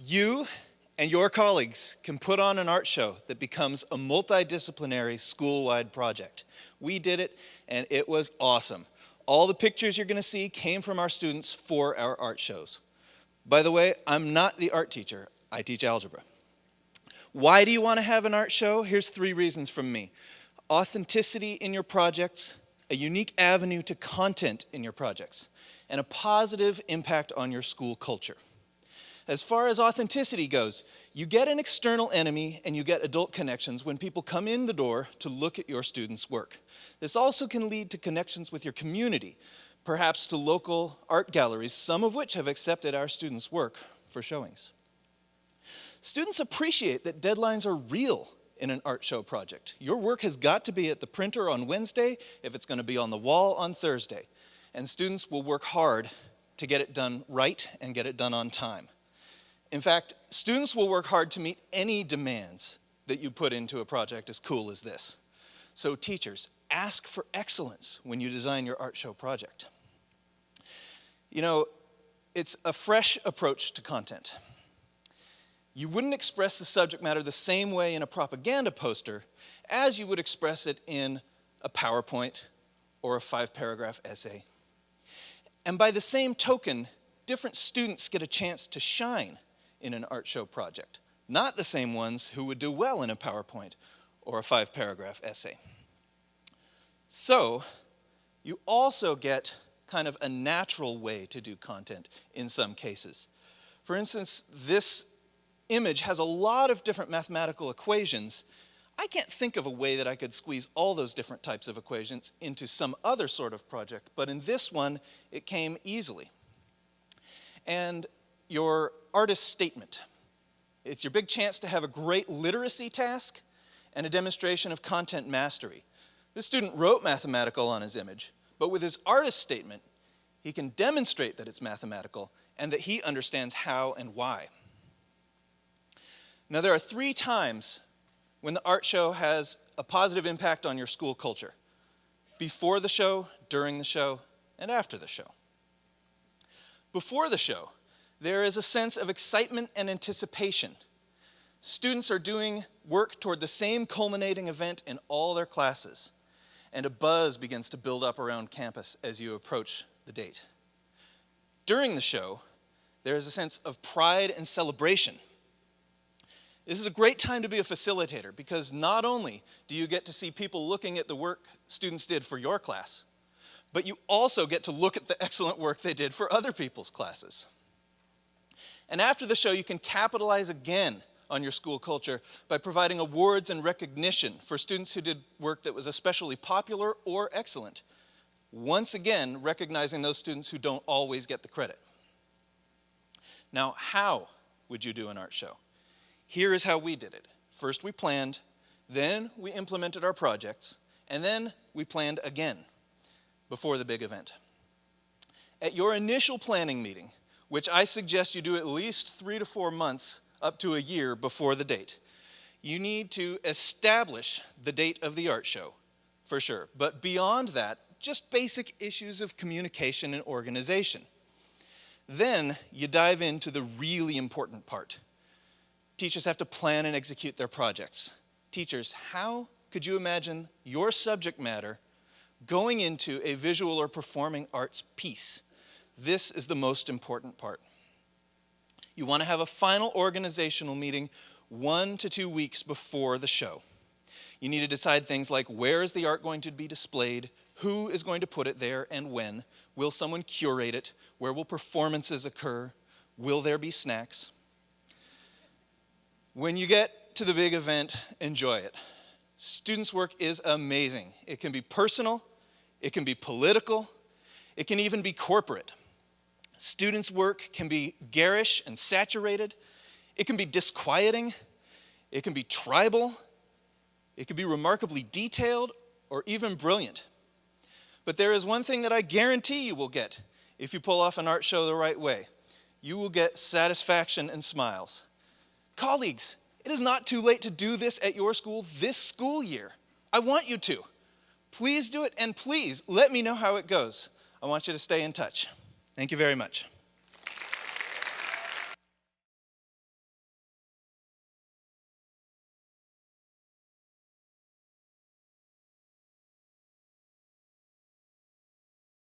You and your colleagues can put on an art show that becomes a multidisciplinary school-wide project. We did it, and it was awesome. All the pictures you're going to see came from our students for our art shows. By the way, I'm not the art teacher. I teach algebra. Why do you want to have an art show? Here's 3 reasons from me. Authenticity in your projects, a unique avenue to content in your projects, and a positive impact on your school culture. As far as authenticity goes, you get an external enemy and you get adult connections when people come in the door to look at your students' work. This also can lead to connections with your community, perhaps to local art galleries, some of which have accepted our students' work for showings. Students appreciate that deadlines are real in an art show project. Your work has got to be at the printer on Wednesday if it's going to be on the wall on Thursday. And students will work hard to get it done right and get it done on time. In fact, students will work hard to meet any demands that you put into a project as cool as this. So teachers, ask for excellence when you design your art show project. You know, it's a fresh approach to content. You wouldn't express the subject matter the same way in a propaganda poster as you would express it in a PowerPoint or a 5-paragraph essay. And by the same token, different students get a chance to shine in an art show project, not the same ones who would do well in a PowerPoint or a 5-paragraph essay. So, you also get kind of a natural way to do content in some cases. For instance, this image has a lot of different mathematical equations. I can't think of a way that I could squeeze all those different types of equations into some other sort of project, but in this one, it came easily. And your artist statement. It's your big chance to have a great literacy task and a demonstration of content mastery. This student wrote mathematical on his image, but with his artist statement, he can demonstrate that it's mathematical and that he understands how and why. Now, there are 3 times when the art show has a positive impact on your school culture: before the show, during the show, and after the show. Before the show, there is a sense of excitement and anticipation. Students are doing work toward the same culminating event in all their classes, and a buzz begins to build up around campus as you approach the date. During the show, there is a sense of pride and celebration. This is a great time to be a facilitator because not only do you get to see people looking at the work students did for your class, but you also get to look at the excellent work they did for other people's classes. And after the show, you can capitalize again on your school culture by providing awards and recognition for students who did work that was especially popular or excellent. Once again, recognizing those students who don't always get the credit. Now, how would you do an art show? Here is how we did it. First we planned, then we implemented our projects, and then we planned again before the big event. At your initial planning meeting, which I suggest you do at least 3 to 4 months up to a year before the date, you need to establish the date of the art show, for sure. But beyond that, just basic issues of communication and organization. Then you dive into the really important part. Teachers have to plan and execute their projects. Teachers, how could you imagine your subject matter going into a visual or performing arts piece? This is the most important part. You want to have a final organizational meeting 1 to 2 weeks before the show. You need to decide things like where is the art going to be displayed, who is going to put it there and when, will someone curate it, where will performances occur, will there be snacks? When you get to the big event, enjoy it. Students' work is amazing. It can be personal, it can be political, it can even be corporate. Students' work can be garish and saturated. It can be disquieting. It can be tribal. It can be remarkably detailed or even brilliant. But there is one thing that I guarantee you will get if you pull off an art show the right way. You will get satisfaction and smiles. Colleagues, it is not too late to do this at your school this school year. I want you to. Please do it, and please let me know how it goes. I want you to stay in touch. Thank you very much.